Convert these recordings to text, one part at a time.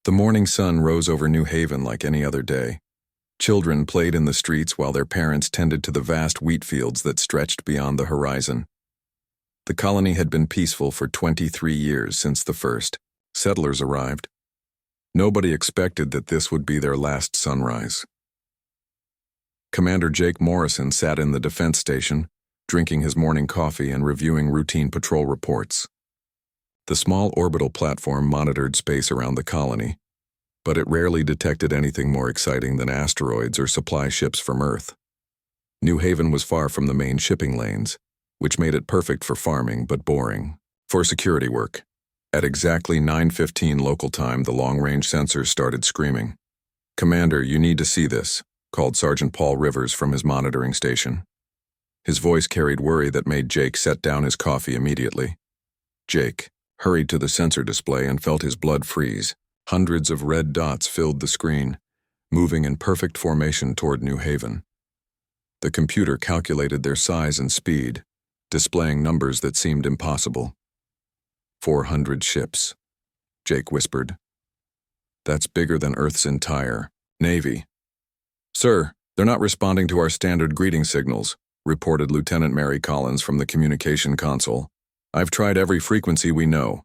The morning sun rose over New Haven like any other day. Children played in the streets while their parents tended to the vast wheat fields that stretched beyond the horizon. The colony had been peaceful for 23 years since the first settlers arrived. Nobody expected that this would be their last sunrise. Commander Jake Morrison sat in the defense station, drinking his morning coffee and reviewing routine patrol reports. The small orbital platform monitored space around the colony, but it rarely detected anything more exciting than asteroids or supply ships from Earth. New Haven was far from the main shipping lanes, which made it perfect for farming but boring for security work. At exactly 9:15 local time, the long-range sensors started screaming. "Commander, you need to see this," called Sergeant Paul Rivers from his monitoring station. His voice carried worry that made Jake set down his coffee immediately. Jake hurried to the sensor display and felt his blood freeze. Hundreds of red dots filled the screen, moving in perfect formation toward New Haven. The computer calculated their size and speed, displaying numbers that seemed impossible. 400 ships, Jake whispered. That's bigger than Earth's entire Navy. "Sir, they're not responding to our standard greeting signals," reported Lieutenant Mary Collins from the communication console. "I've tried every frequency we know."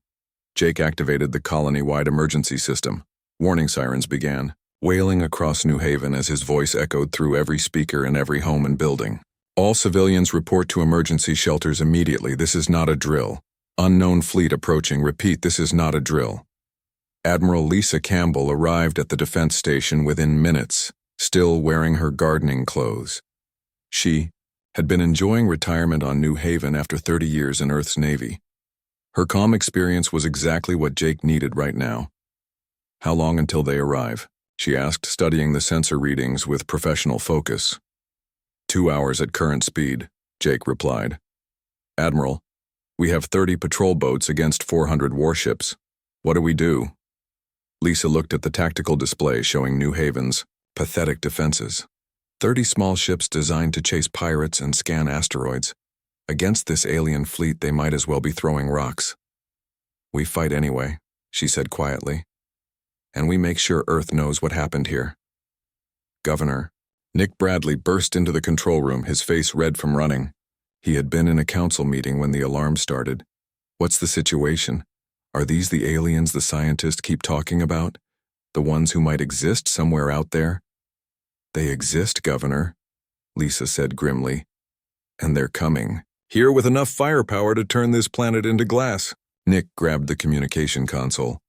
Jake activated the colony-wide emergency system. Warning sirens began, wailing across New Haven as his voice echoed through every speaker in every home and building. "All civilians report to emergency shelters immediately. This is not a drill. Unknown fleet approaching. Repeat, this is not a drill." Admiral Lisa Campbell arrived at the defense station within minutes, still wearing her gardening clothes. She had been enjoying retirement on New Haven after 30 years in Earth's Navy. Her calm experience was exactly what Jake needed right now. "How long until they arrive?" she asked, studying the sensor readings with professional focus. 2 hours at current speed, Jake replied. "Admiral, we have 30 patrol boats against 400 warships. What do we do?" Lisa looked at the tactical display showing New Haven's pathetic defenses. 30 small ships designed to chase pirates and scan asteroids. Against this alien fleet, they might as well be throwing rocks. "We fight anyway," she said quietly. "And we make sure Earth knows what happened here." "Governor," Nick Bradley burst into the control room, his face red from running. He had been in a council meeting when the alarm started. "What's the situation? Are these the aliens the scientists keep talking about? The ones who might exist somewhere out there?" "They exist, Governor," Lisa said grimly. "And they're coming. Here with enough firepower to turn this planet into glass." Nick grabbed the communication console.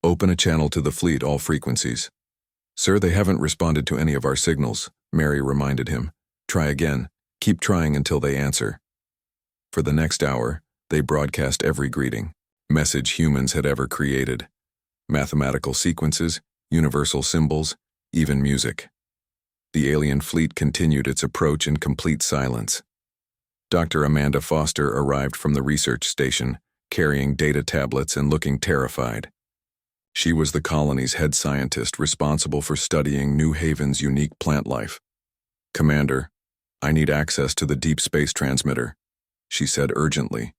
"Open a channel to the fleet, all frequencies." "Sir, they haven't responded to any of our signals," Mary reminded him. "Try again. Keep trying until they answer." For the next hour, they broadcast every greeting, message humans had ever created. Mathematical sequences, universal symbols, even music. The alien fleet continued its approach in complete silence. Dr. Amanda Foster arrived from the research station, carrying data tablets and looking terrified. She was the colony's head scientist responsible for studying New Haven's unique plant life. "Commander, I need access to the deep space transmitter," she said urgently.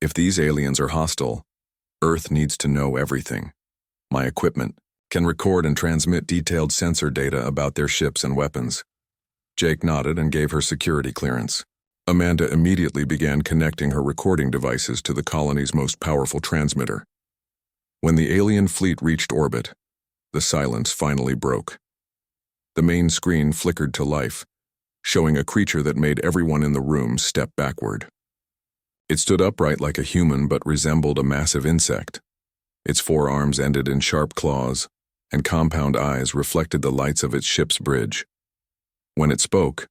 "If these aliens are hostile, Earth needs to know everything. My equipment can record and transmit detailed sensor data about their ships and weapons." Jake nodded and gave her security clearance. Amanda immediately began connecting her recording devices to the colony's most powerful transmitter. When the alien fleet reached orbit, the silence finally broke. The main screen flickered to life, showing a creature that made everyone in the room step backward. It stood upright like a human but resembled a massive insect. Its forearms ended in sharp claws, and compound eyes reflected the lights of its ship's bridge. When it spoke,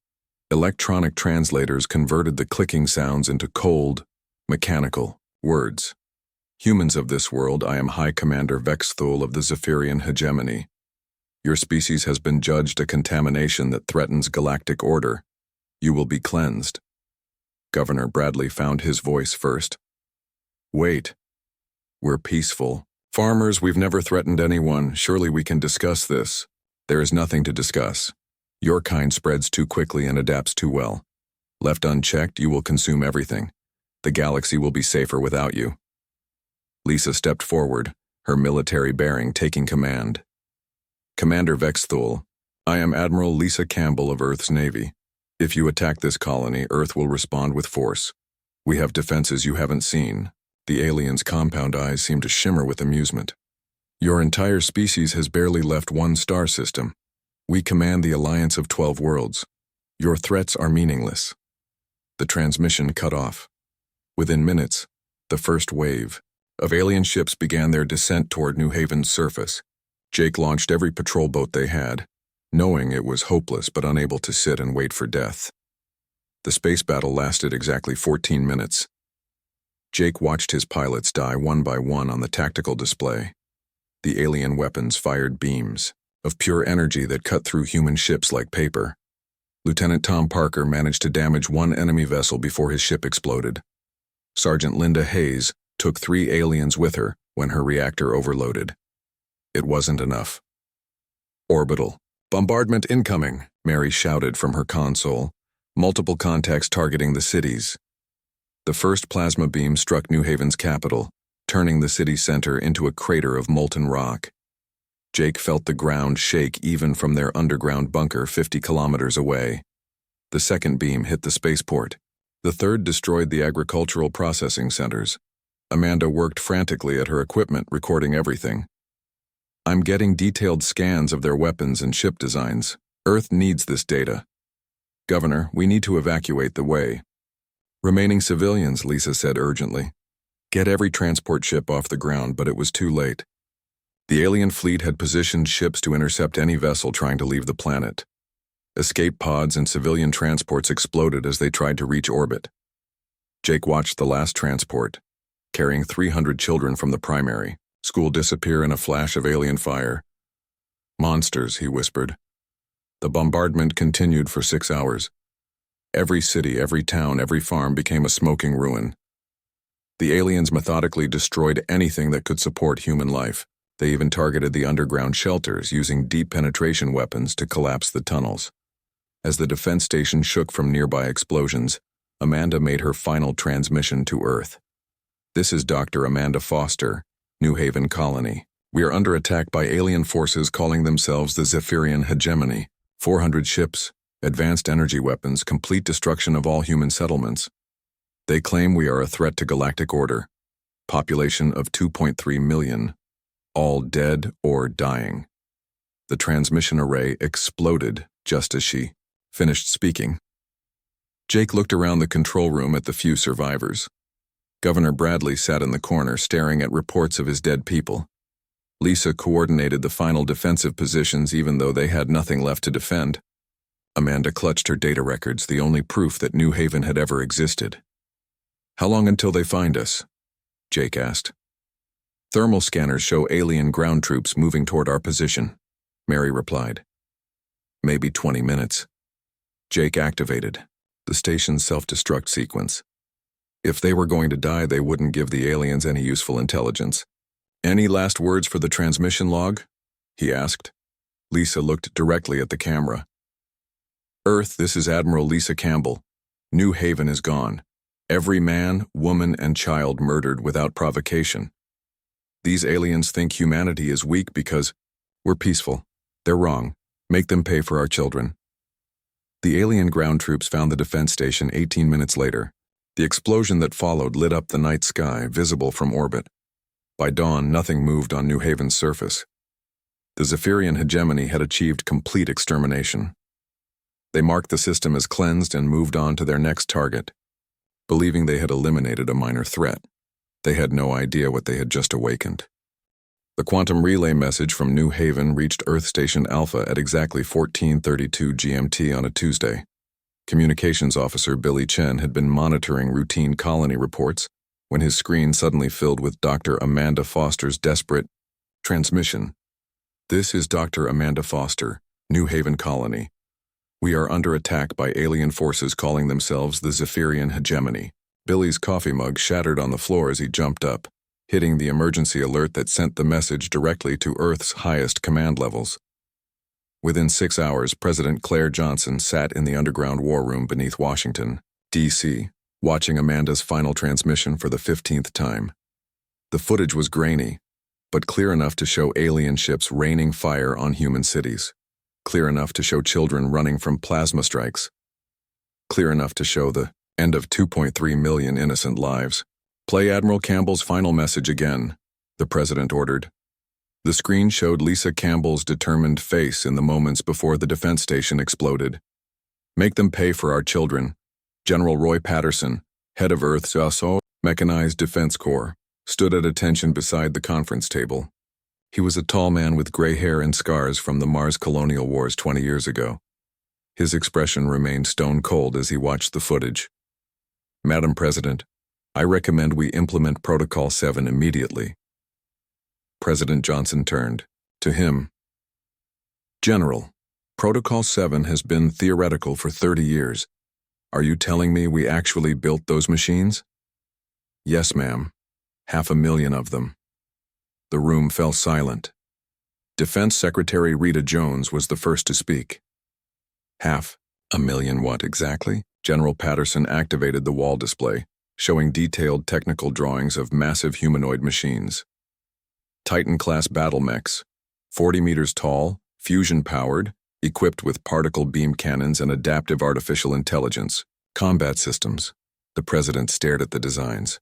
electronic translators converted the clicking sounds into cold, mechanical words. "Humans of this world, I am High Commander Vexthul of the Zephyrian Hegemony. Your species has been judged a contamination that threatens galactic order. You will be cleansed." Governor Bradley found his voice first. "Wait. We're peaceful. Farmers, we've never threatened anyone. Surely we can discuss this." "There is nothing to discuss. Your kind spreads too quickly and adapts too well. Left unchecked, you will consume everything. The galaxy will be safer without you." Lisa stepped forward, her military bearing taking command. Commander Vexthul, I am Admiral Lisa Campbell of Earth's Navy. If you attack this colony, Earth will respond with force. We have defenses you haven't seen. The alien's compound eyes seem to shimmer with amusement. Your entire species has barely left one star system. We command the alliance of 12 worlds. Your threats are meaningless. The transmission cut off. Within minutes, the first wave of alien ships began their descent toward New Haven's surface. Jake launched every patrol boat they had, knowing it was hopeless but unable to sit and wait for death. The space battle lasted exactly 14 minutes. Jake watched his pilots die one by one on the tactical display. The alien weapons fired beams of pure energy that cut through human ships like paper. Lieutenant Tom Parker managed to damage one enemy vessel before his ship exploded. Sergeant Linda Hayes took 3 aliens with her when her reactor overloaded. It wasn't enough. Orbital. Bombardment incoming, Mary shouted from her console, multiple contacts targeting the cities. The first plasma beam struck New Haven's capital, turning the city center into a crater of molten rock. Jake felt the ground shake even from their underground bunker 50 kilometers away. The second beam hit the spaceport. The third destroyed the agricultural processing centers. Amanda worked frantically at her equipment, recording everything. I'm getting detailed scans of their weapons and ship designs. Earth needs this data. Governor, we need to evacuate the way. Remaining civilians, Lisa said urgently. Get every transport ship off the ground, but it was too late. The alien fleet had positioned ships to intercept any vessel trying to leave the planet. Escape pods and civilian transports exploded as they tried to reach orbit. Jake watched the last transport, carrying 300 children from the primary school, disappear in a flash of alien fire. Monsters, he whispered. The bombardment continued for 6 hours. Every city, every town, every farm became a smoking ruin. The aliens methodically destroyed anything that could support human life. They even targeted the underground shelters, using deep penetration weapons to collapse the tunnels. As the defense station shook from nearby explosions, Amanda made her final transmission to Earth. This is Dr. Amanda Foster, New Haven Colony. We are under attack by alien forces calling themselves the Zephyrian Hegemony. 400 ships, advanced energy weapons, complete destruction of all human settlements. They claim we are a threat to galactic order. Population of 2.3 million. All dead or dying. The transmission array exploded just as she finished speaking. Jake looked around the control room at the few survivors. Governor Bradley sat in the corner staring at reports of his dead people. Lisa coordinated the final defensive positions even though they had nothing left to defend. Amanda clutched her data records, the only proof that New Haven had ever existed. How long until they find us? Jake asked. Thermal scanners show alien ground troops moving toward our position, Mary replied. Maybe 20 minutes. Jake activated the station's self-destruct sequence. If they were going to die, they wouldn't give the aliens any useful intelligence. Any last words for the transmission log? He asked. Lisa looked directly at the camera. Earth, this is Admiral Lisa Campbell. New Haven is gone. Every man, woman, and child murdered without provocation. These aliens think humanity is weak because we're peaceful. They're wrong. Make them pay for our children. The alien ground troops found the defense station 18 minutes later. The explosion that followed lit up the night sky, visible from orbit. By dawn, nothing moved on New Haven's surface. The Zephyrian hegemony had achieved complete extermination. They marked the system as cleansed and moved on to their next target, believing they had eliminated a minor threat. They had no idea what they had just awakened. The quantum relay message from New Haven reached Earth Station Alpha at exactly 14:32 GMT on a Tuesday. Communications officer Billy Chen had been monitoring routine colony reports when his screen suddenly filled with Dr. Amanda Foster's desperate transmission. This is Dr. Amanda Foster, New Haven Colony. We are under attack by alien forces calling themselves the Zephyrian Hegemony. Billy's coffee mug shattered on the floor as he jumped up, hitting the emergency alert that sent the message directly to Earth's highest command levels. Within 6 hours, President Claire Johnson sat in the underground war room beneath Washington, D.C., watching Amanda's final transmission for the 15th time. The footage was grainy, but clear enough to show alien ships raining fire on human cities, clear enough to show children running from plasma strikes, clear enough to show the end of 2.3 million innocent lives. "Play Admiral Campbell's final message again," the president ordered. The screen showed Lisa Campbell's determined face in the moments before the defense station exploded. "Make them pay for our children." General Roy Patterson, head of Earth's Assault Mechanized Defense Corps, stood at attention beside the conference table. He was a tall man with gray hair and scars from the Mars colonial wars 20 years ago. His expression remained stone cold as he watched the footage. "Madam President, I recommend we implement Protocol 7 immediately." President Johnson turned to him. "General, Protocol 7 has been theoretical for 30 years. Are you telling me we actually built those machines?" "Yes, ma'am. 500,000 of them." The room fell silent. Defense Secretary Rita Jones was the first to speak. "500,000 what exactly?" General Patterson activated the wall display, showing detailed technical drawings of massive humanoid machines. Titan-class battle mechs, 40 meters tall, fusion-powered, equipped with particle beam cannons and adaptive artificial intelligence, combat systems. The president stared at the designs.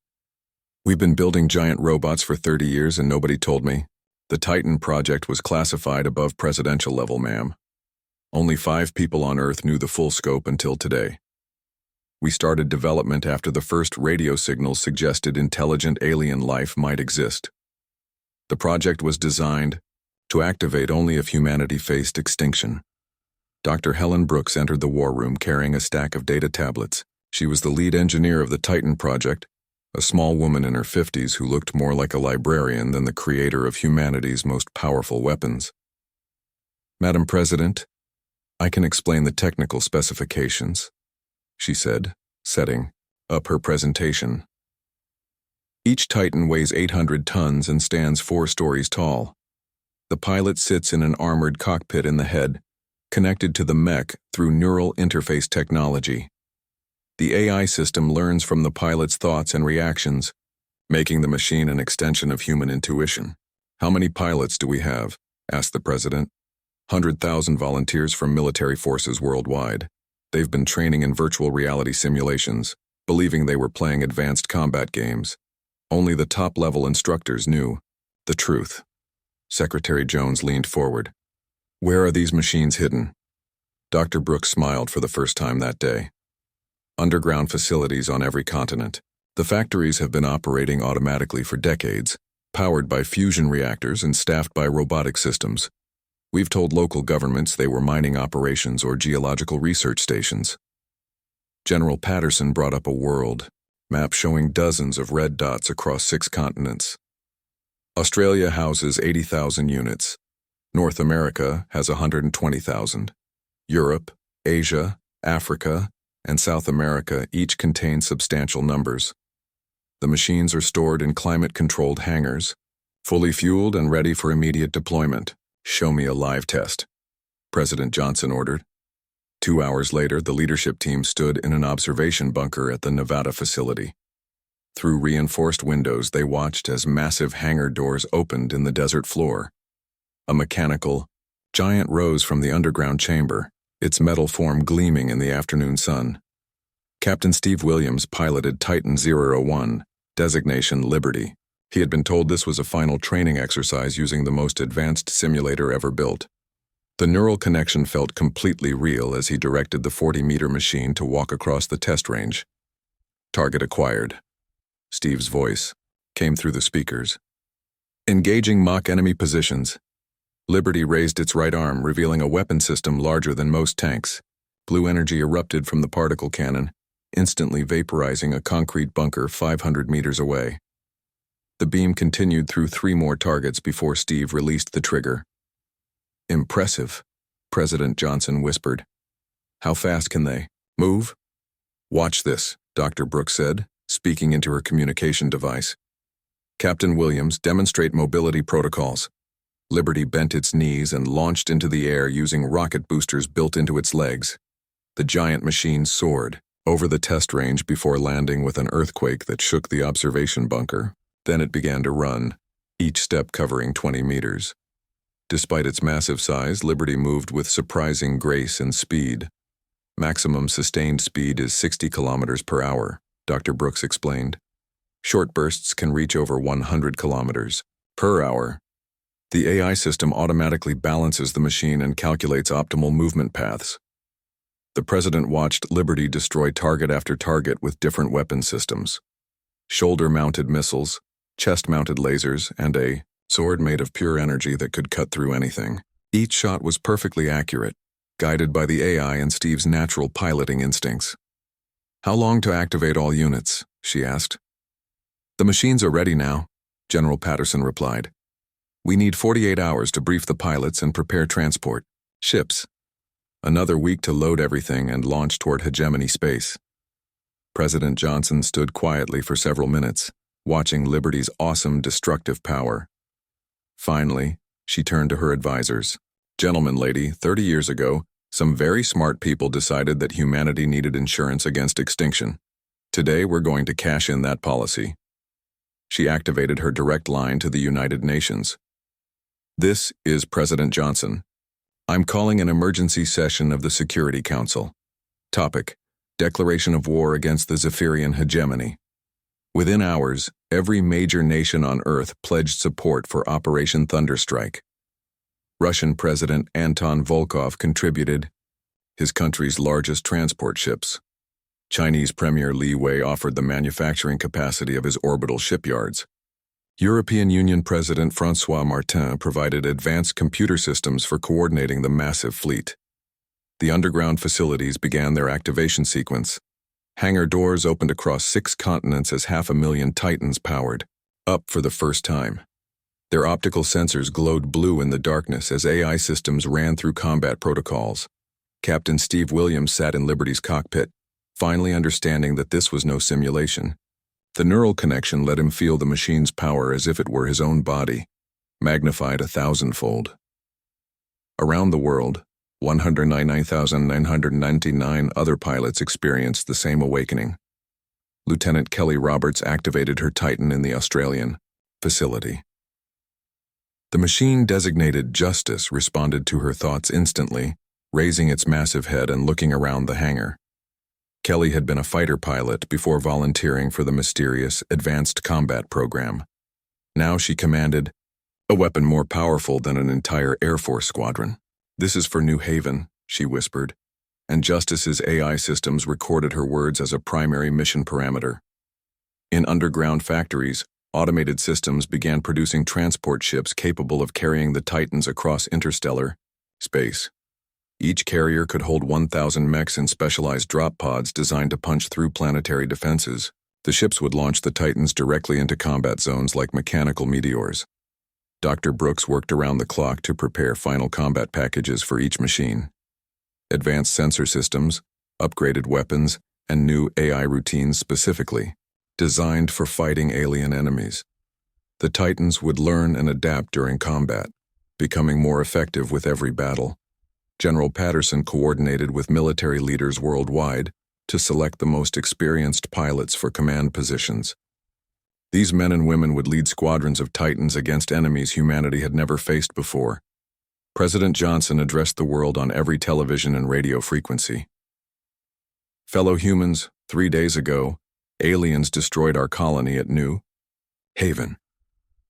"We've been building giant robots for 30 years and nobody told me. The Titan project was classified above presidential level, ma'am. Only 5 people on Earth knew the full scope until today. We started development after the first radio signals suggested intelligent alien life might exist. The project was designed to activate only if humanity faced extinction." Dr. Helen Brooks entered the war room carrying a stack of data tablets. She was the lead engineer of the Titan project, a small woman in her 50s who looked more like a librarian than the creator of humanity's most powerful weapons. "Madam President, I can explain the technical specifications," she said, setting up her presentation. "Each Titan weighs 800 tons and stands 4 stories tall. The pilot sits in an armored cockpit in the head, connected to the mech through neural interface technology. The AI system learns from the pilot's thoughts and reactions, making the machine an extension of human intuition." "How many pilots do we have?" asked the president. 100,000 volunteers from military forces worldwide. They've been training in virtual reality simulations, believing they were playing advanced combat games. Only the top-level instructors knew the truth. Secretary Jones leaned forward. "Where are these machines hidden?" Dr. Brooks smiled for the first time that day. "Underground facilities on every continent. The factories have been operating automatically for decades, powered by fusion reactors and staffed by robotic systems. We've told local governments they were mining operations or geological research stations." General Patterson brought up a world map showing dozens of red dots across 6 continents. Australia houses 80,000 units. North America has 120,000. Europe, Asia, Africa, and South America each contain substantial numbers. The machines are stored in climate-controlled hangars, fully fueled and ready for immediate deployment. "Show me a live test," President Johnson ordered. 2 hours later, the leadership team stood in an observation bunker at the Nevada facility. Through reinforced windows, they watched as massive hangar doors opened in the desert floor. A mechanical giant rose from the underground chamber, its metal form gleaming in the afternoon sun. Captain Steve Williams piloted Titan 001, designation Liberty. He had been told this was a final training exercise using the most advanced simulator ever built. The neural connection felt completely real as he directed the 40-meter machine to walk across the test range. "Target acquired." Steve's voice came through the speakers. "Engaging mock enemy positions." Liberty raised its right arm, revealing a weapon system larger than most tanks. Blue energy erupted from the particle cannon, instantly vaporizing a concrete bunker 500 meters away. The beam continued through 3 more targets before Steve released the trigger. "Impressive," President Johnson whispered. "How fast can they move?" "Watch this," Dr. Brooks said, speaking into her communication device. "Captain Williams, demonstrate mobility protocols." Liberty bent its knees and launched into the air using rocket boosters built into its legs. The giant machine soared over the test range before landing with an earthquake that shook the observation bunker. Then it began to run. each step covering 20 meters. Despite its massive size, Liberty moved with surprising grace and speed. Maximum sustained speed is 60 kilometers per hour, Dr. Brooks explained. Short bursts can reach over 100 kilometers per hour. The AI system automatically balances the machine and calculates optimal movement paths. The president watched Liberty destroy target after target with different weapon systems. Shoulder-mounted missiles, chest-mounted lasers, and a sword made of pure energy that could cut through anything. Each shot was perfectly accurate, guided by the AI and Steve's natural piloting instincts. "How long to activate all units?" she asked. "The machines are ready now," General Patterson replied. "We need 48 hours to brief the pilots and prepare transport ships. Another week to load everything and launch toward hegemony space." President Johnson stood quietly for several minutes, watching Liberty's awesome destructive power. Finally, she turned to her advisors. "Gentlemen, lady, 30 years ago, some very smart people decided that humanity needed insurance against extinction. Today, we're going to cash in that policy." She activated her direct line to the United Nations. "This is President Johnson. I'm calling an emergency session of the Security Council. Topic: Declaration of war against the Zephyrian hegemony. Within hours, every major nation on Earth pledged support for Operation Thunderstrike. Russian President Anton Volkov contributed his country's largest transport ships. Chinese Premier Li Wei offered the manufacturing capacity of his orbital shipyards. European Union President François Martin provided advanced computer systems for coordinating the massive fleet. The underground facilities began their activation sequence. Hangar doors opened across 6 continents as 500,000 Titans powered up for the first time. Their optical sensors glowed blue in the darkness as AI systems ran through combat protocols. Captain Steve Williams sat in Liberty's cockpit, finally understanding that this was no simulation. The neural connection let him feel the machine's power as if it were his own body, magnified 1,000-fold. Around the world, 199,999 other pilots experienced the same awakening. Lieutenant Kelly Roberts activated her Titan in the Australian facility. The machine designated Justice responded to her thoughts instantly, raising its massive head and looking around the hangar. Kelly had been a fighter pilot before volunteering for the mysterious Advanced Combat Program. Now she commanded a weapon more powerful than an entire Air Force squadron. "This is for New Haven," she whispered, and Justice's AI systems recorded her words as a primary mission parameter. In underground factories, automated systems began producing transport ships capable of carrying the Titans across interstellar space. Each carrier could hold 1,000 mechs in specialized drop pods designed to punch through planetary defenses. The ships would launch the Titans directly into combat zones like mechanical meteors. Dr. Brooks worked around the clock to prepare final combat packages for each machine. Advanced sensor systems, upgraded weapons, and new AI routines specifically designed for fighting alien enemies. The Titans would learn and adapt during combat, becoming more effective with every battle. General Patterson coordinated with military leaders worldwide to select the most experienced pilots for command positions. These men and women would lead squadrons of Titans against enemies humanity had never faced before. President Johnson addressed the world on every television and radio frequency. "Fellow humans, 3 days ago, aliens destroyed our colony at New Haven.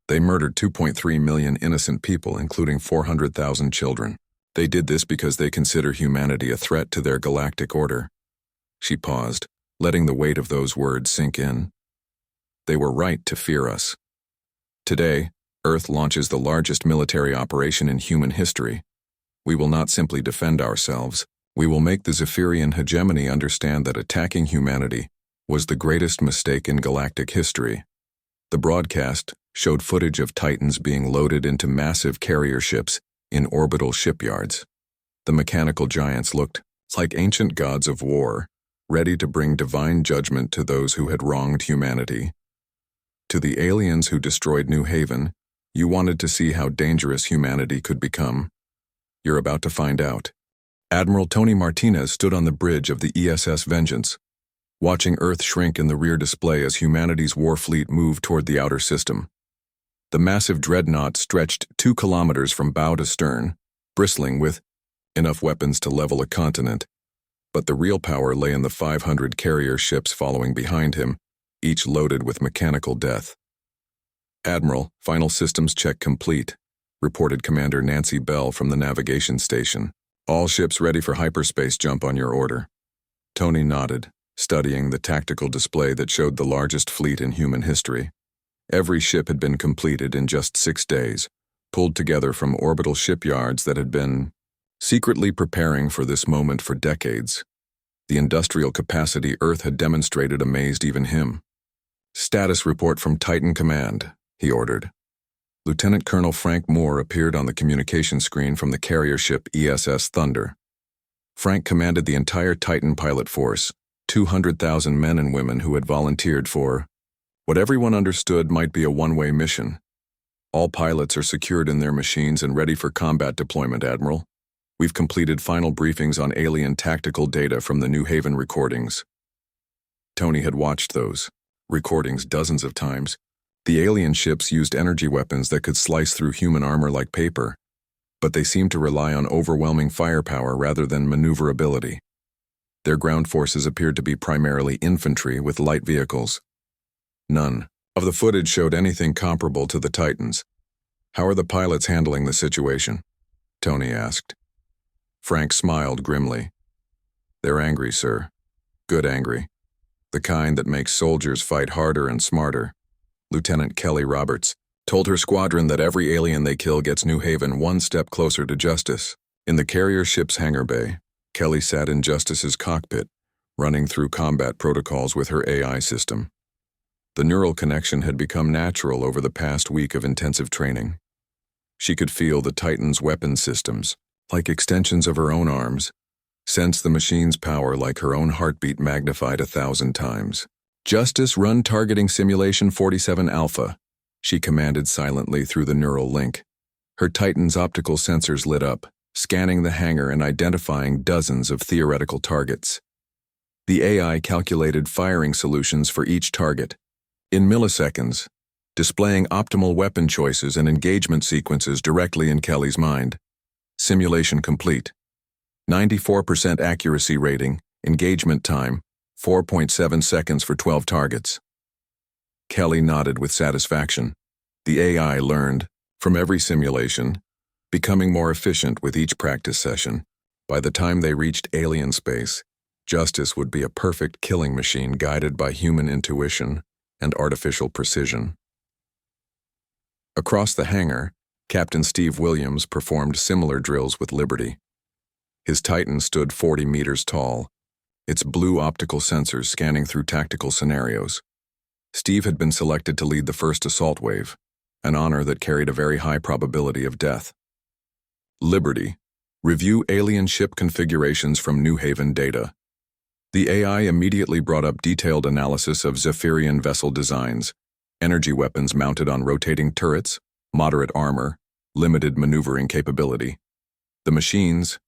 They murdered 2.3 million innocent people, including 400,000 children. They did this because they consider humanity a threat to their galactic order." She paused, letting the weight of those words sink in. They were right to fear us. Today, Earth launches the largest military operation in human history. We will not simply defend ourselves. We will make the Zephyrian hegemony understand that attacking humanity was the greatest mistake in galactic history. The broadcast showed footage of Titans being loaded into massive carrier ships in orbital shipyards. The mechanical giants looked like ancient gods of war, ready to bring divine judgment to those who had wronged humanity. To the aliens who destroyed New Haven, you wanted to see how dangerous humanity could become. You're about to find out. Admiral Tony Martinez stood on the bridge of the ESS Vengeance, watching Earth shrink in the rear display as humanity's war fleet moved toward the outer system. The massive dreadnought stretched 2 kilometers from bow to stern, bristling with enough weapons to level a continent. But the real power lay in the 500 carrier ships following behind him, each loaded with mechanical death. "Admiral, final systems check complete," reported Commander Nancy Bell from the navigation station. "All ships ready for hyperspace jump on your order." Tony nodded, studying the tactical display that showed the largest fleet in human history. Every ship had been completed in just 6 days, pulled together from orbital shipyards that had been secretly preparing for this moment for decades. The industrial capacity Earth had demonstrated amazed even him. "Status report from Titan Command," he ordered. Lieutenant Colonel Frank Moore appeared on the communication screen from the carrier ship ESS Thunder. Frank commanded the entire Titan pilot force, 200,000 men and women who had volunteered for what everyone understood might be a one-way mission. "All pilots are secured in their machines and ready for combat deployment, Admiral. We've completed final briefings on alien tactical data from the New Haven recordings." Tony had watched those recordings dozens of times. The alien ships used energy weapons that could slice through human armor like paper, but they seemed to rely on overwhelming firepower rather than maneuverability. Their ground forces appeared to be primarily infantry with light vehicles. None of the footage showed anything comparable to the Titans. "How are the pilots handling the situation?" Tony asked. Frank smiled grimly. "They're angry, sir. Good angry. The kind that makes soldiers fight harder and smarter." Lieutenant Kelly Roberts told her squadron that every alien they kill gets New Haven one step closer to justice. In the carrier ship's hangar bay, Kelly sat in Justice's cockpit, running through combat protocols with her AI system. The neural connection had become natural over the past week of intensive training. She could feel the Titan's weapon systems, like extensions of her own arms, sense the machine's power like her own heartbeat magnified 1,000 times. "Justice, run targeting simulation 47 Alpha," she commanded silently through the neural link. Her Titan's optical sensors lit up, scanning the hangar and identifying dozens of theoretical targets. The AI calculated firing solutions for each target, in milliseconds, displaying optimal weapon choices and engagement sequences directly in Kelly's mind. Simulation complete. 94% accuracy rating, engagement time, 4.7 seconds for 12 targets. Kelly nodded with satisfaction. The AI learned from every simulation, becoming more efficient with each practice session. By the time they reached alien space, Justice would be a perfect killing machine guided by human intuition and artificial precision. Across the hangar, Captain Steve Williams performed similar drills with Liberty. His Titan stood 40 meters tall, its blue optical sensors scanning through tactical scenarios. Steve had been selected to lead the first assault wave, an honor that carried a very high probability of death. Liberty. Review alien ship configurations from New Haven data. The AI immediately brought up detailed analysis of Zephyrian vessel designs, energy weapons mounted on rotating turrets, moderate armor, limited maneuvering capability. The machines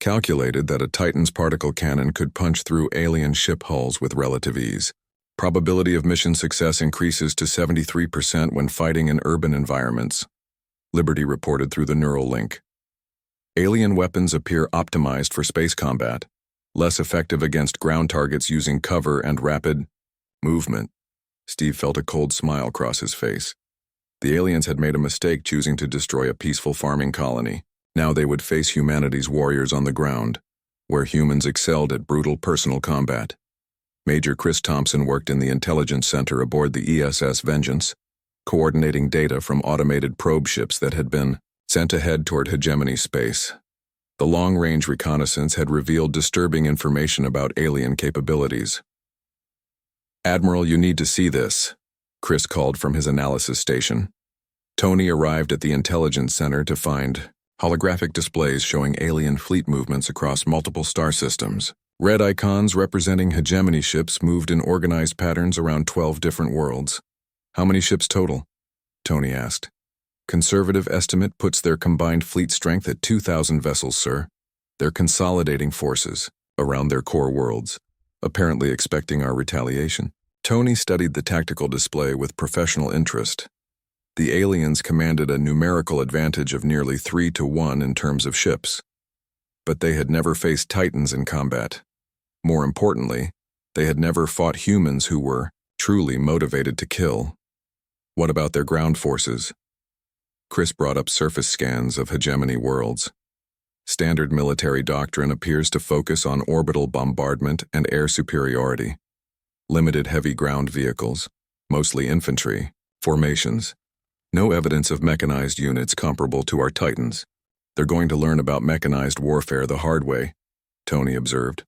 calculated that a Titan's particle cannon could punch through alien ship hulls with relative ease. Probability of mission success increases to 73% when fighting in urban environments, Liberty reported through the neural link. Alien weapons appear optimized for space combat, less effective against ground targets using cover and rapid movement. Steve felt a cold smile cross his face. The aliens had made a mistake choosing to destroy a peaceful farming colony. Now they would face humanity's warriors on the ground, where humans excelled at brutal personal combat. Major Chris Thompson worked in the intelligence center aboard the ESS Vengeance, coordinating data from automated probe ships that had been sent ahead toward hegemony space. The long-range reconnaissance had revealed disturbing information about alien capabilities. "Admiral, you need to see this," Chris called from his analysis station. Tony arrived at the intelligence center to find holographic displays showing alien fleet movements across multiple star systems. Red icons representing hegemony ships moved in organized patterns around 12 different worlds. "How many ships total?" Tony asked. "Conservative estimate puts their combined fleet strength at 2,000 vessels, sir. They're consolidating forces around their core worlds, apparently expecting our retaliation." Tony studied the tactical display with professional interest. The aliens commanded a numerical advantage of nearly 3-1 in terms of ships. But they had never faced Titans in combat. More importantly, they had never fought humans who were truly motivated to kill. What about their ground forces? Chris brought up surface scans of hegemony worlds. Standard military doctrine appears to focus on orbital bombardment and air superiority. Limited heavy ground vehicles, mostly infantry, formations. No evidence of mechanized units comparable to our Titans. They're going to learn about mechanized warfare the hard way, Tony observed.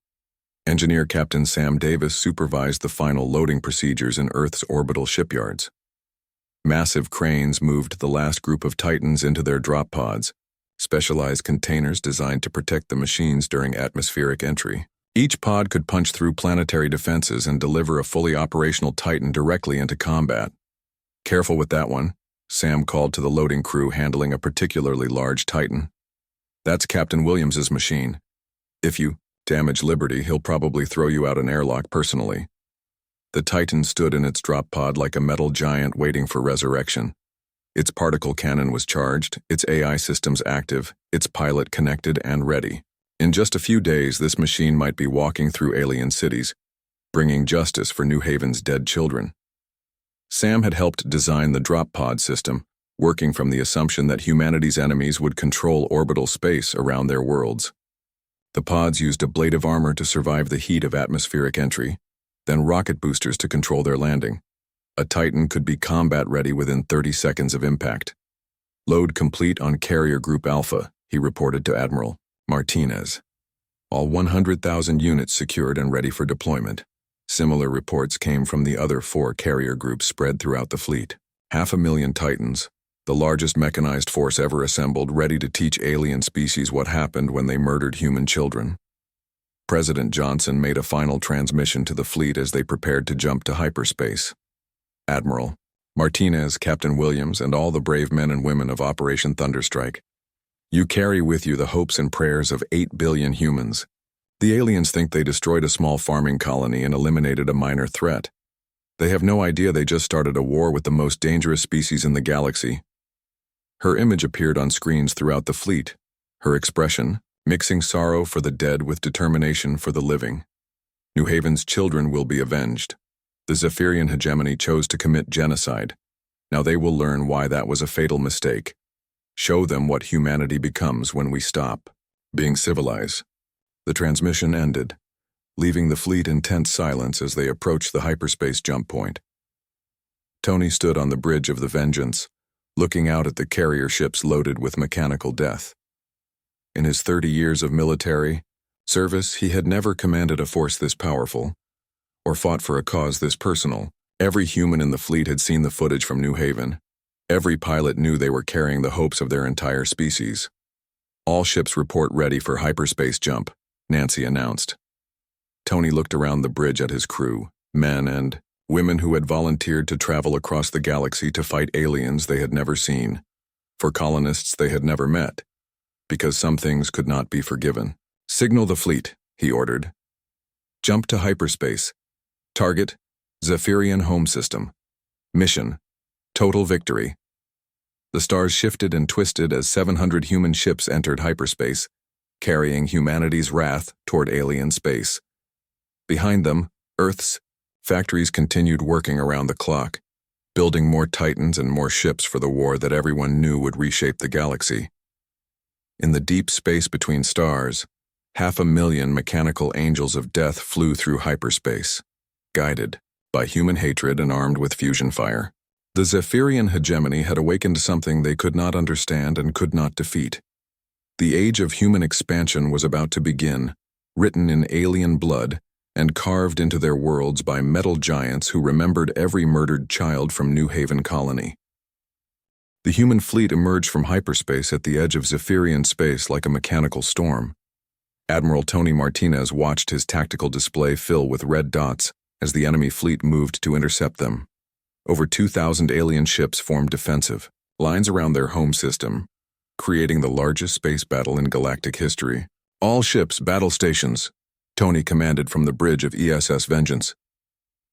Engineer Captain Sam Davis supervised the final loading procedures in Earth's orbital shipyards. Massive cranes moved the last group of Titans into their drop pods, specialized containers designed to protect the machines during atmospheric entry. Each pod could punch through planetary defenses and deliver a fully operational Titan directly into combat. Careful with that one, Sam called to the loading crew handling a particularly large Titan. That's Captain Williams's machine. If you damage Liberty, he'll probably throw you out an airlock personally. The Titan stood in its drop pod like a metal giant waiting for resurrection. Its particle cannon was charged, its AI systems active, its pilot connected and ready. In just a few days, this machine might be walking through alien cities, bringing justice for New Haven's dead children. Sam had helped design the drop pod system, working from the assumption that humanity's enemies would control orbital space around their worlds. The pods used ablative armor to survive the heat of atmospheric entry, then rocket boosters to control their landing. A Titan could be combat-ready within 30 seconds of impact. Load complete on Carrier Group Alpha, he reported to Admiral Martinez. All 100,000 units secured and ready for deployment. Similar reports came from the other 4 carrier groups spread throughout the fleet. 500,000 Titans, the largest mechanized force ever assembled, ready to teach alien species what happened when they murdered human children. President Johnson made a final transmission to the fleet as they prepared to jump to hyperspace. Admiral Martinez, Captain Williams, and all the brave men and women of Operation Thunderstrike. You carry with you the hopes and prayers of 8 billion humans. The aliens think they destroyed a small farming colony and eliminated a minor threat. They have no idea they just started a war with the most dangerous species in the galaxy. Her image appeared on screens throughout the fleet, her expression mixing sorrow for the dead with determination for the living. New Haven's children will be avenged. The Zephyrian hegemony chose to commit genocide. Now they will learn why that was a fatal mistake. Show them what humanity becomes when we stop being civilized. The transmission ended, leaving the fleet in tense silence as they approached the hyperspace jump point. Tony stood on the bridge of the Vengeance, looking out at the carrier ships loaded with mechanical death. In his 30 years of military service, he had never commanded a force this powerful, or fought for a cause this personal. Every human in the fleet had seen the footage from New Haven. Every pilot knew they were carrying the hopes of their entire species. All ships report ready for hyperspace jump, Nancy announced. Tony looked around the bridge at his crew, men and women who had volunteered to travel across the galaxy to fight aliens they had never seen, for colonists they had never met, because some things could not be forgiven. Signal the fleet, he ordered. Jump to hyperspace. Target, Zephyrian Home System. Mission, total victory. The stars shifted and twisted as 700 human ships entered hyperspace, carrying humanity's wrath toward alien space. Behind them, Earth's factories continued working around the clock, building more Titans and more ships for the war that everyone knew would reshape the galaxy. In the deep space between stars, 500,000 mechanical angels of death flew through hyperspace, guided by human hatred and armed with fusion fire. The Zephyrian hegemony had awakened something they could not understand and could not defeat. The age of human expansion was about to begin, written in alien blood and carved into their worlds by metal giants who remembered every murdered child from New Haven colony. The human fleet emerged from hyperspace at the edge of Zephyrian space like a mechanical storm. Admiral Tony Martinez watched his tactical display fill with red dots as the enemy fleet moved to intercept them. Over 2,000 alien ships formed defensive lines around their home system, creating the largest space battle in galactic history. All ships, battle stations, Tony commanded from the bridge of ESS Vengeance.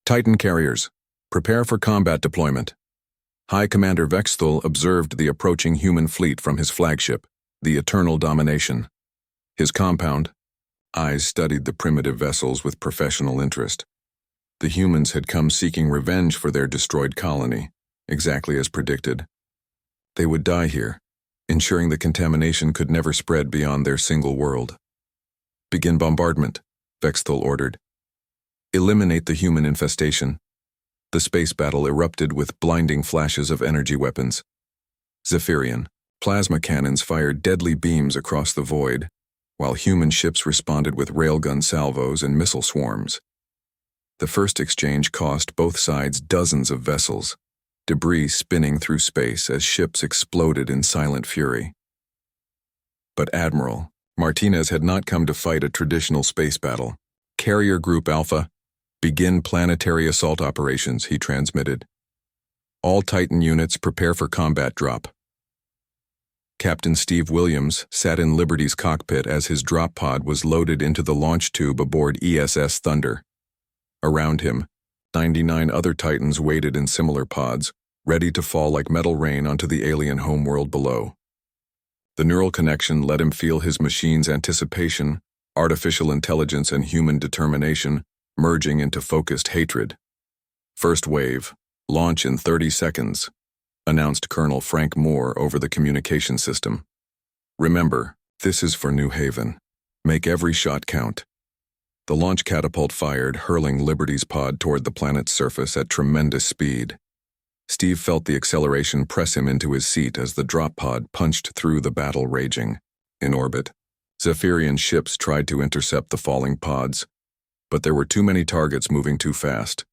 Titan carriers, prepare for combat deployment. High Commander Vexthul observed the approaching human fleet from his flagship, the Eternal Domination. His compound eyes studied the primitive vessels with professional interest. The humans had come seeking revenge for their destroyed colony, exactly as predicted. They would die here, ensuring the contamination could never spread beyond their single world. Begin bombardment, Vexthul ordered. Eliminate the human infestation. The space battle erupted with blinding flashes of energy weapons. Zephyrian plasma cannons fired deadly beams across the void, while human ships responded with railgun salvos and missile swarms. The first exchange cost both sides dozens of vessels, debris spinning through space as ships exploded in silent fury. But Admiral Martinez had not come to fight a traditional space battle. Carrier Group Alpha, begin planetary assault operations, he transmitted. All Titan units prepare for combat drop. Captain Steve Williams sat in Liberty's cockpit as his drop pod was loaded into the launch tube aboard ESS Thunder. Around him, 99 other Titans waited in similar pods, ready to fall like metal rain onto the alien homeworld below. The neural connection let him feel his machine's anticipation, artificial intelligence and human determination merging into focused hatred. First wave, launch in 30 seconds, announced Colonel Frank Moore over the communication system. Remember, this is for New Haven. Make every shot count. The launch catapult fired, hurling Liberty's pod toward the planet's surface at tremendous speed. Steve felt the acceleration press him into his seat as the drop pod punched through the battle raging. In orbit, Zephyrian ships tried to intercept the falling pods, but there were too many targets moving too fast.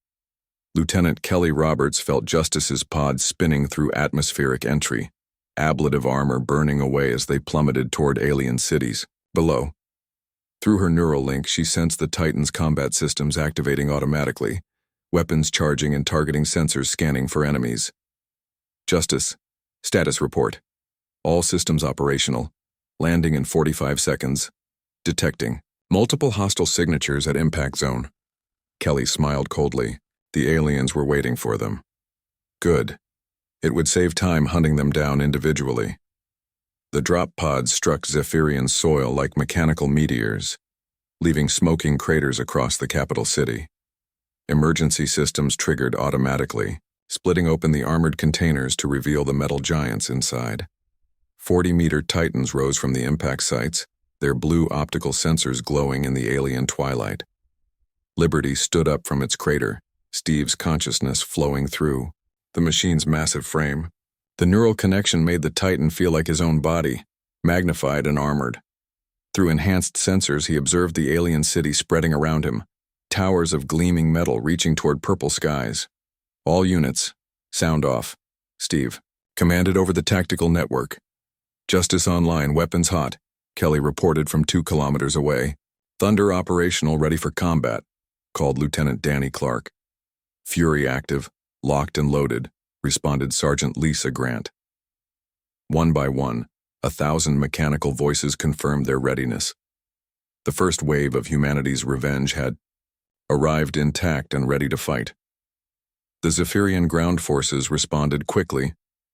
Lieutenant Kelly Roberts felt Justice's pod spinning through atmospheric entry, ablative armor burning away as they plummeted toward alien cities below. Through her neural link, she sensed the Titan's combat systems activating automatically, weapons charging and targeting sensors scanning for enemies. Justice, status report. All systems operational. Landing in 45 seconds. Detecting multiple hostile signatures at impact zone. Kelly smiled coldly. The aliens were waiting for them. Good. It would save time hunting them down individually. The drop pods struck Zephyrian soil like mechanical meteors, leaving smoking craters across the capital city. Emergency systems triggered automatically, splitting open the armored containers to reveal the metal giants inside. 40-meter Titans rose from the impact sites, their blue optical sensors glowing in the alien twilight. Liberty stood up from its crater, Steve's consciousness flowing through the machine's massive frame. The neural connection made the Titan feel like his own body, magnified and armored. Through enhanced sensors, he observed the alien city spreading around him, towers of gleaming metal reaching toward purple skies. All units, sound off. Steve commanded over the tactical network. Justice online, weapons hot, Kelly reported from 2 kilometers away. Thunder operational, ready for combat, called Lieutenant Danny Clark. Fury active, locked and loaded, responded Sergeant Lisa Grant. One by one, 1,000 mechanical voices confirmed their readiness. The first wave of humanity's revenge had arrived intact and ready to fight. The Zephyrian ground forces responded quickly,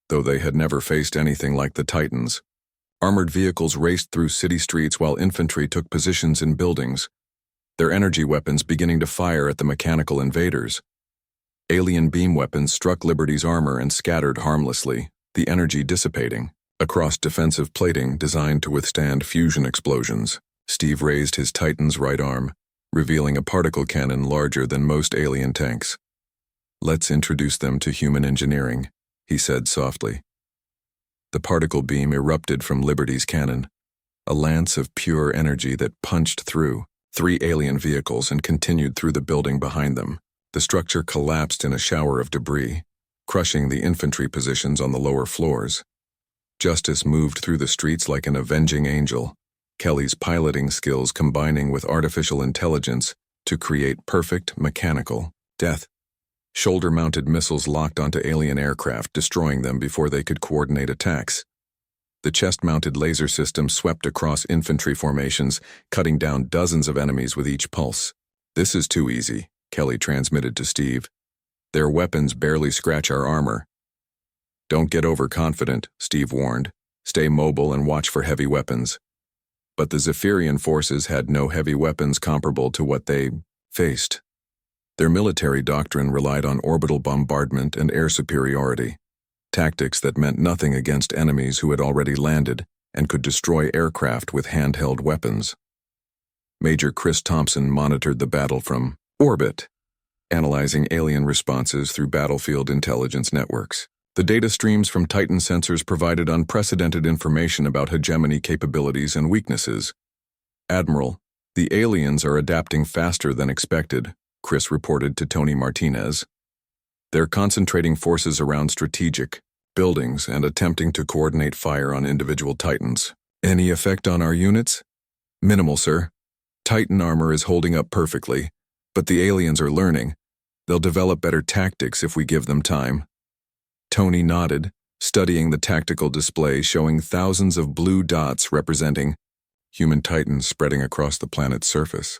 though they had never faced anything like the Titans. Armored vehicles raced through city streets while infantry took positions in buildings, their energy weapons beginning to fire at the mechanical invaders. Alien beam weapons struck Liberty's armor and scattered harmlessly, the energy dissipating across defensive plating designed to withstand fusion explosions. Steve raised his Titan's right arm, revealing a particle cannon larger than most alien tanks. "Let's introduce them to human engineering," he said softly. The particle beam erupted from Liberty's cannon, a lance of pure energy that punched through 3 alien vehicles and continued through the building behind them. The structure collapsed in a shower of debris, crushing the infantry positions on the lower floors. Justice moved through the streets like an avenging angel, Kelly's piloting skills combining with artificial intelligence to create perfect mechanical death. Shoulder-mounted missiles locked onto alien aircraft, destroying them before they could coordinate attacks. The chest-mounted laser system swept across infantry formations, cutting down dozens of enemies with each pulse. "This is too easy," Kelly transmitted to Steve. "Their weapons barely scratch our armor." Don't get overconfident, Steve warned. Stay mobile and watch for heavy weapons. But the Zephyrian forces had no heavy weapons comparable to what they faced. Their military doctrine relied on orbital bombardment and air superiority, tactics that meant nothing against enemies who had already landed and could destroy aircraft with handheld weapons. Major Chris Thompson monitored the battle from orbit, analyzing alien responses through battlefield intelligence networks. The data streams from Titan sensors provided unprecedented information about hegemony capabilities and weaknesses. Admiral, the aliens are adapting faster than expected, Chris reported to Tony Martinez. They're concentrating forces around strategic buildings and attempting to coordinate fire on individual Titans. Any effect on our units? Minimal, sir. Titan armor is holding up perfectly, but the aliens are learning. They'll develop better tactics if we give them time. Tony nodded, studying the tactical display showing thousands of blue dots representing human Titans spreading across the planet's surface.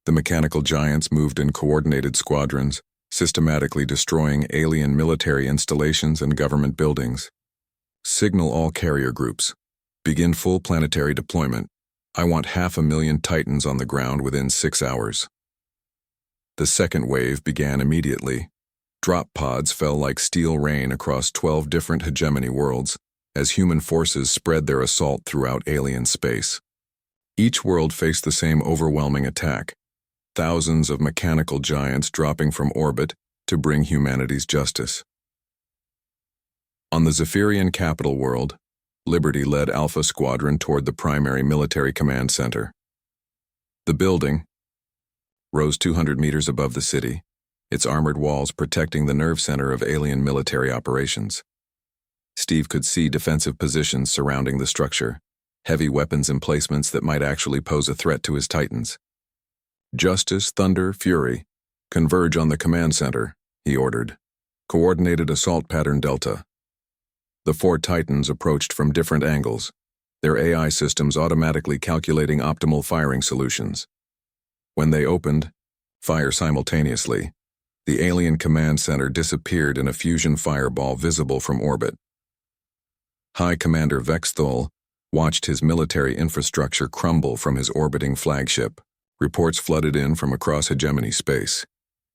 The mechanical giants moved in coordinated squadrons, systematically destroying alien military installations and government buildings. Signal all carrier groups. Begin full planetary deployment. I want 500,000 Titans on the ground within 6 hours. The second wave began immediately. Drop pods fell like steel rain across 12 different hegemony worlds as human forces spread their assault throughout alien space. Each world faced the same overwhelming attack, thousands of mechanical giants dropping from orbit to bring humanity's justice. On the Zephyrian capital world, Liberty led Alpha Squadron toward the primary military command center. The building rose 200 meters above the city, its armored walls protecting the nerve center of alien military operations. Steve could see defensive positions surrounding the structure, heavy weapons emplacements that might actually pose a threat to his Titans. Justice, Thunder, Fury, converge on the command center, he ordered. Coordinated assault pattern Delta. The 4 Titans approached from different angles, their AI systems automatically calculating optimal firing solutions. When they opened, fire simultaneously, the alien command center disappeared in a fusion fireball visible from orbit. High Commander Vexthul watched his military infrastructure crumble from his orbiting flagship. Reports flooded in from across hegemony space.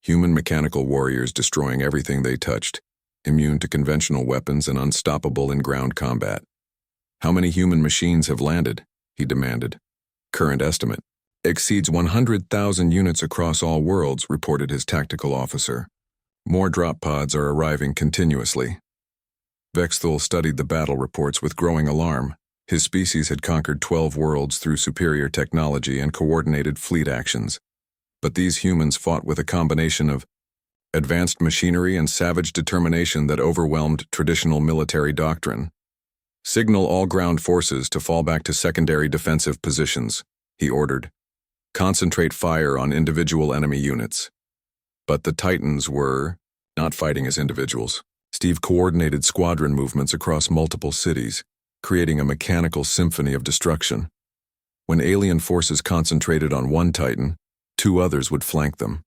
Human mechanical warriors destroying everything they touched, immune to conventional weapons and unstoppable in ground combat. How many human machines have landed? He demanded. Current estimate exceeds 100,000 units across all worlds, reported his tactical officer. More drop pods are arriving continuously. Vexthul studied the battle reports with growing alarm. His species had conquered 12 worlds through superior technology and coordinated fleet actions. But these humans fought with a combination of advanced machinery and savage determination that overwhelmed traditional military doctrine. Signal all ground forces to fall back to secondary defensive positions, he ordered. Concentrate fire on individual enemy units. But the Titans were not fighting as individuals. Steve coordinated squadron movements across multiple cities, creating a mechanical symphony of destruction. When alien forces concentrated on one Titan, 2 others would flank them.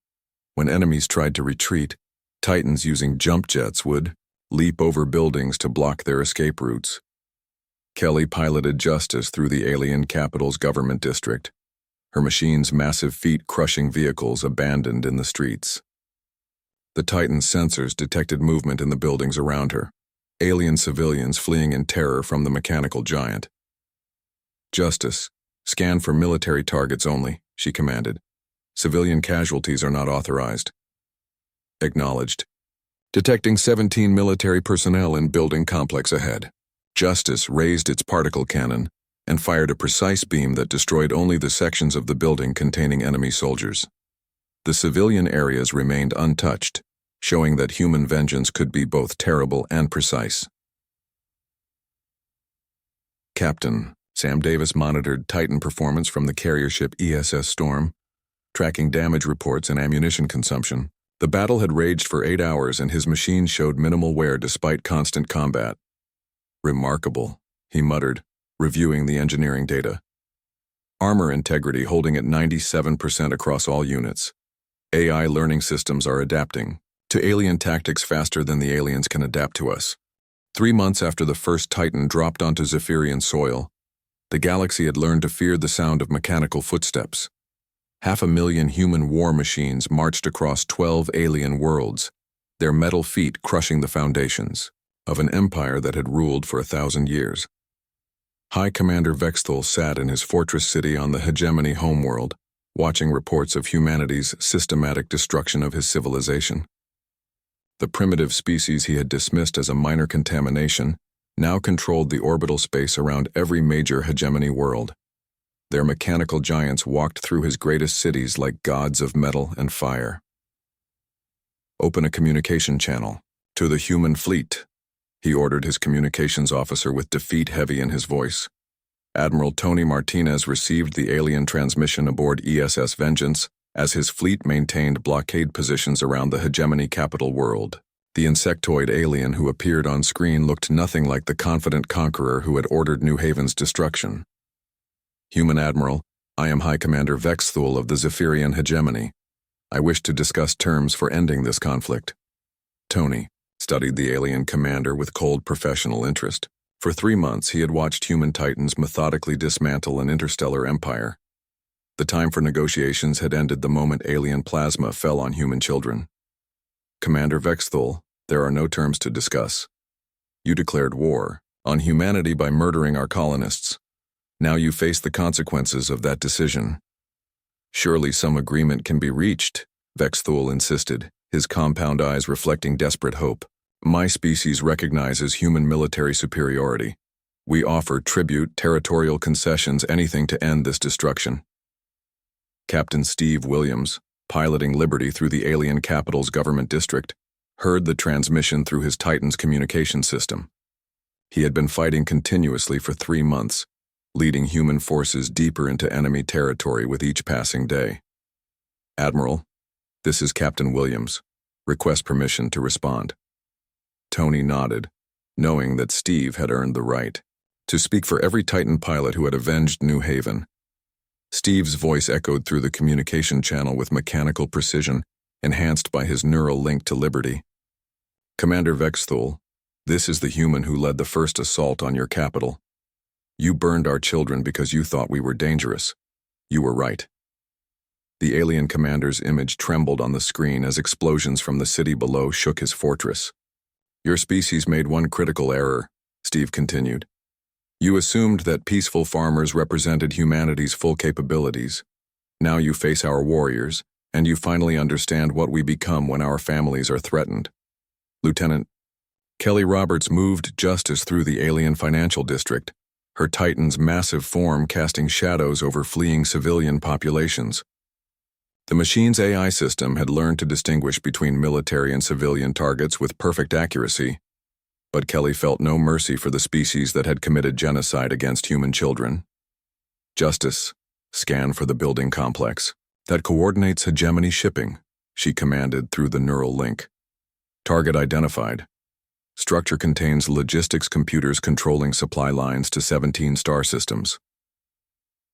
When enemies tried to retreat, Titans using jump jets would leap over buildings to block their escape routes. Kelly piloted Justice through the alien capital's government district, her machine's massive feet crushing vehicles abandoned in the streets. The Titan's sensors detected movement in the buildings around her, alien civilians fleeing in terror from the mechanical giant. Justice, scan for military targets only, she commanded. Civilian casualties are not authorized. Acknowledged. Detecting 17 military personnel in building complex ahead. Justice raised its particle cannon and fired a precise beam that destroyed only the sections of the building containing enemy soldiers. The civilian areas remained untouched, showing that human vengeance could be both terrible and precise. Captain Sam Davis monitored Titan performance from the carrier ship ESS Storm, tracking damage reports and ammunition consumption. The battle had raged for 8 hours and his machine showed minimal wear despite constant combat. Remarkable, he muttered, reviewing the engineering data. Armor integrity holding at 97% across all units. AI learning systems are adapting to alien tactics faster than the aliens can adapt to us. 3 months after the first Titan dropped onto Zephyrian soil, the galaxy had learned to fear the sound of mechanical footsteps. 500,000 human war machines marched across 12 alien worlds, their metal feet crushing the foundations of an empire that had ruled for 1,000 years. High Commander Vexthul sat in his fortress city on the hegemony homeworld, watching reports of humanity's systematic destruction of his civilization. The primitive species he had dismissed as a minor contamination now controlled the orbital space around every major hegemony world. Their mechanical giants walked through his greatest cities like gods of metal and fire. "Open a communication channel. To the human fleet," he ordered his communications officer with defeat heavy in his voice. Admiral Tony Martinez received the alien transmission aboard ESS Vengeance as his fleet maintained blockade positions around the hegemony capital world. The insectoid alien who appeared on screen looked nothing like the confident conqueror who had ordered New Haven's destruction. "Human Admiral, I am High Commander Vexthul of the Zephyrian hegemony. I wish to discuss terms for ending this conflict." Tony studied the alien commander with cold professional interest. For 3 months, he had watched human titans methodically dismantle an interstellar empire. The time for negotiations had ended the moment alien plasma fell on human children. "Commander Vexthul, there are no terms to discuss. You declared war on humanity by murdering our colonists. Now you face the consequences of that decision." "Surely some agreement can be reached," Vexthul insisted, his compound eyes reflecting desperate hope. "My species recognizes human military superiority. We offer tribute, territorial concessions, anything to end this destruction." Captain Steve Williams, piloting Liberty through the alien capital's government district, heard the transmission through his Titan's communication system. He had been fighting continuously for 3 months, leading human forces deeper into enemy territory with each passing day. "Admiral, this is Captain Williams. Request permission to respond." Tony nodded, knowing that Steve had earned the right to speak for every Titan pilot who had avenged New Haven. Steve's voice echoed through the communication channel with mechanical precision, enhanced by his neural link to Liberty. "Commander Vexthul, this is the human who led the first assault on your capital. You burned our children because you thought we were dangerous. You were right." The alien commander's image trembled on the screen as explosions from the city below shook his fortress. "Your species made one critical error," Steve continued. "You assumed that peaceful farmers represented humanity's full capabilities. Now you face our warriors, and you finally understand what we become when our families are threatened." Lieutenant Kelly Roberts moved justice through the alien financial district, her Titan's massive form casting shadows over fleeing civilian populations. The machine's AI system had learned to distinguish between military and civilian targets with perfect accuracy, but Kelly felt no mercy for the species that had committed genocide against human children. "Justice, scan for the building complex that coordinates hegemony shipping," she commanded through the neural link. "Target identified. Structure contains logistics computers controlling supply lines to 17 star systems."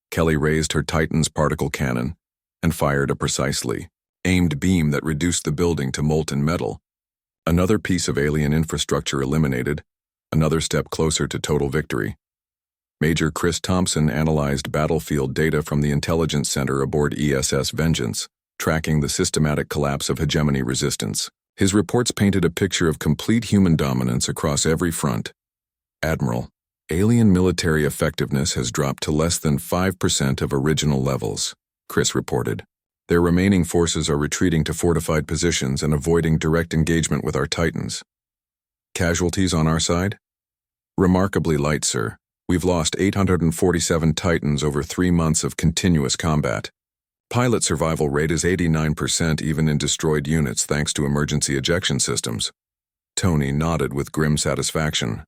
Kelly raised her Titan's particle cannon and fired a precisely aimed beam that reduced the building to molten metal. Another piece of alien infrastructure eliminated, another step closer to total victory. Major Chris Thompson analyzed battlefield data from the intelligence center aboard ESS Vengeance, tracking the systematic collapse of hegemony resistance. His reports painted a picture of complete human dominance across every front. "Admiral, alien military effectiveness has dropped to less than 5% of original levels," Chris reported. "Their remaining forces are retreating to fortified positions and avoiding direct engagement with our Titans." "Casualties on our side?" "Remarkably light, sir. We've lost 847 Titans over 3 months of continuous combat. Pilot survival rate is 89% even in destroyed units thanks to emergency ejection systems." Tony nodded with grim satisfaction.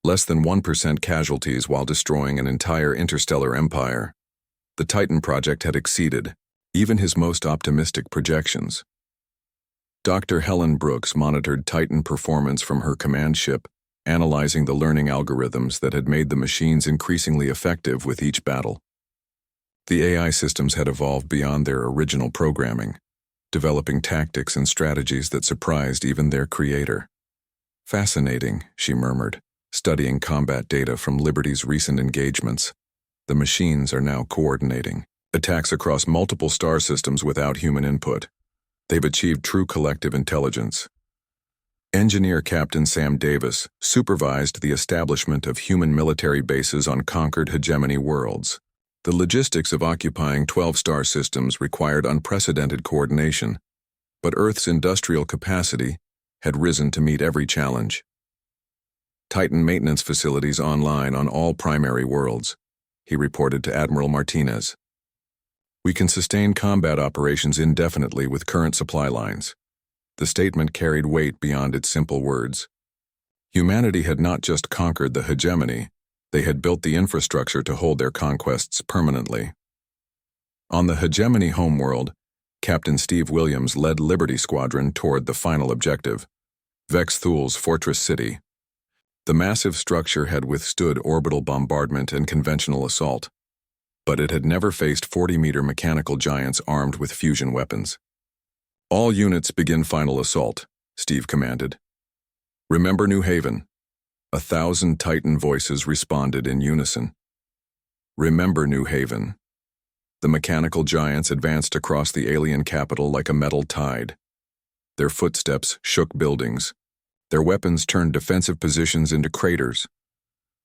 Less than 1% casualties while destroying an entire interstellar empire. The Titan project had exceeded even his most optimistic projections. Dr. Helen Brooks monitored Titan performance from her command ship, analyzing the learning algorithms that had made the machines increasingly effective with each battle. The AI systems had evolved beyond their original programming, developing tactics and strategies that surprised even their creator. Fascinating, she murmured, studying combat data from Liberty's recent engagements. The machines are now coordinating attacks across multiple star systems without human input. They've achieved true collective intelligence. Engineer Captain Sam Davis supervised the establishment of human military bases on conquered hegemony worlds. The logistics of occupying 12 star systems required unprecedented coordination, but Earth's industrial capacity had risen to meet every challenge. Titan maintenance facilities online on all primary worlds, he reported to Admiral Martinez. We can sustain combat operations indefinitely with current supply lines. The statement carried weight beyond its simple words. Humanity had not just conquered the hegemony, they had built the infrastructure to hold their conquests permanently. On the hegemony homeworld, Captain Steve Williams led Liberty Squadron toward the final objective, Vex Thul's fortress city. The massive structure had withstood orbital bombardment and conventional assault, but it had never faced 40-meter mechanical giants armed with fusion weapons. All units begin final assault, Steve commanded. Remember New Haven. 1,000 Titan voices responded in unison. Remember New Haven. The mechanical giants advanced across the alien capital like a metal tide. Their footsteps shook buildings. Their weapons turned defensive positions into craters.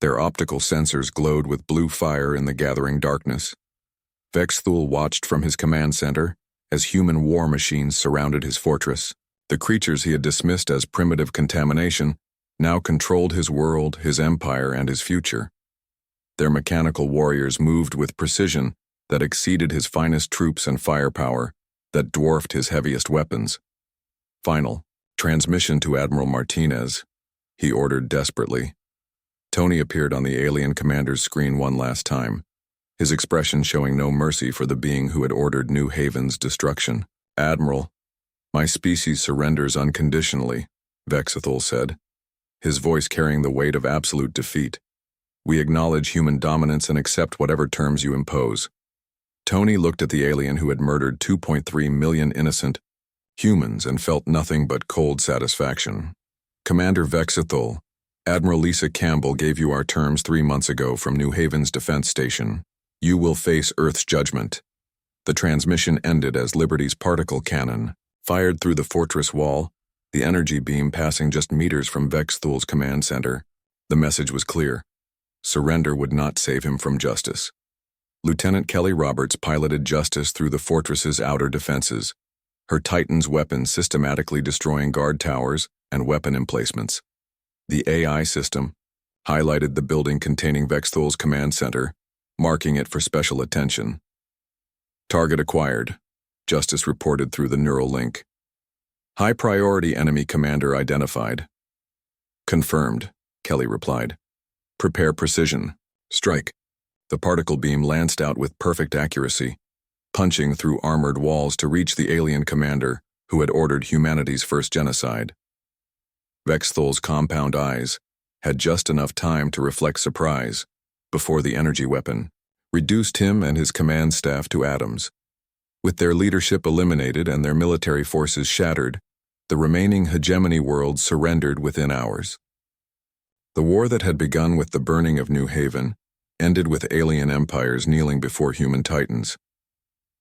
Their optical sensors glowed with blue fire in the gathering darkness. Vex Thul watched from his command center as human war machines surrounded his fortress. The creatures he had dismissed as primitive contamination now controlled his world, his empire, and his future. Their mechanical warriors moved with precision that exceeded his finest troops and firepower, that dwarfed his heaviest weapons. Final. Transmission to Admiral Martinez, he ordered desperately. Tony appeared on the alien commander's screen one last time, his expression showing no mercy for the being who had ordered New Haven's destruction. Admiral, my species surrenders unconditionally, Vex Thul said, his voice carrying the weight of absolute defeat. We acknowledge human dominance and accept whatever terms you impose. Tony looked at the alien who had murdered 2.3 million innocent humans and felt nothing but cold satisfaction. Commander Vex Thul, Admiral Lisa Campbell gave you our terms 3 months ago from New Haven's defense station. You will face Earth's judgment. The transmission ended as Liberty's particle cannon fired through the fortress wall, the energy beam passing just meters from Vex Thul's command center. The message was clear. Surrender would not save him from justice. Lieutenant Kelly Roberts piloted Justice through the fortress's outer defenses, her Titan's weapons systematically destroying guard towers and weapon emplacements. The AI system highlighted the building containing Vex Thul's command center, marking it for special attention. Target acquired, Justice reported through the neural link. High-priority enemy commander identified. Confirmed, Kelly replied. Prepare precision. Strike. The particle beam lanced out with perfect accuracy, punching through armored walls to reach the alien commander who had ordered humanity's first genocide. Vex Thul's compound eyes had just enough time to reflect surprise before the energy weapon reduced him and his command staff to atoms. With their leadership eliminated and their military forces shattered, the remaining hegemony worlds surrendered within hours. The war that had begun with the burning of New Haven ended with alien empires kneeling before human titans.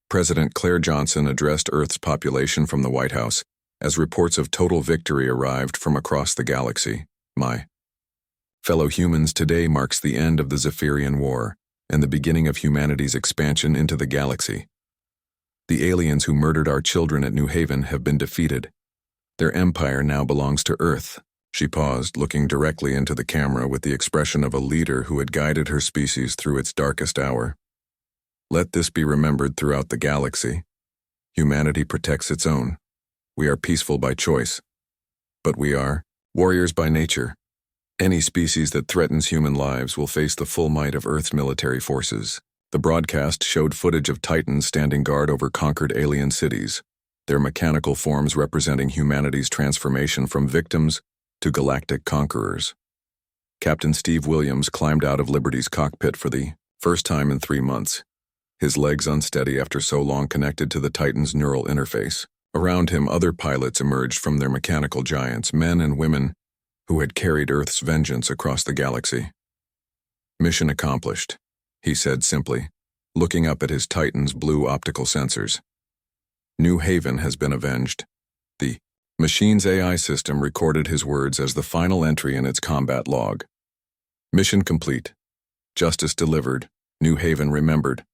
President Claire Johnson addressed Earth's population from the White House as reports of total victory arrived from across the galaxy. My fellow humans, today marks the end of the Zephyrian War and the beginning of humanity's expansion into the galaxy. The aliens who murdered our children at New Haven have been defeated. Their empire now belongs to Earth. She paused, looking directly into the camera with the expression of a leader who had guided her species through its darkest hour. Let this be remembered throughout the galaxy. Humanity protects its own. We are peaceful by choice. But we are warriors by nature. Any species that threatens human lives will face the full might of Earth's military forces. The broadcast showed footage of Titans standing guard over conquered alien cities, their mechanical forms representing humanity's transformation from victims to galactic conquerors. Captain Steve Williams climbed out of Liberty's cockpit for the first time in 3 months, his legs unsteady after so long connected to the Titan's neural interface. Around him, other pilots emerged from their mechanical giants, men and women who had carried Earth's vengeance across the galaxy. "Mission accomplished," he said simply, looking up at his Titan's blue optical sensors. "New Haven has been avenged." The machine's AI system recorded his words as the final entry in its combat log. "Mission complete. Justice delivered. New Haven remembered."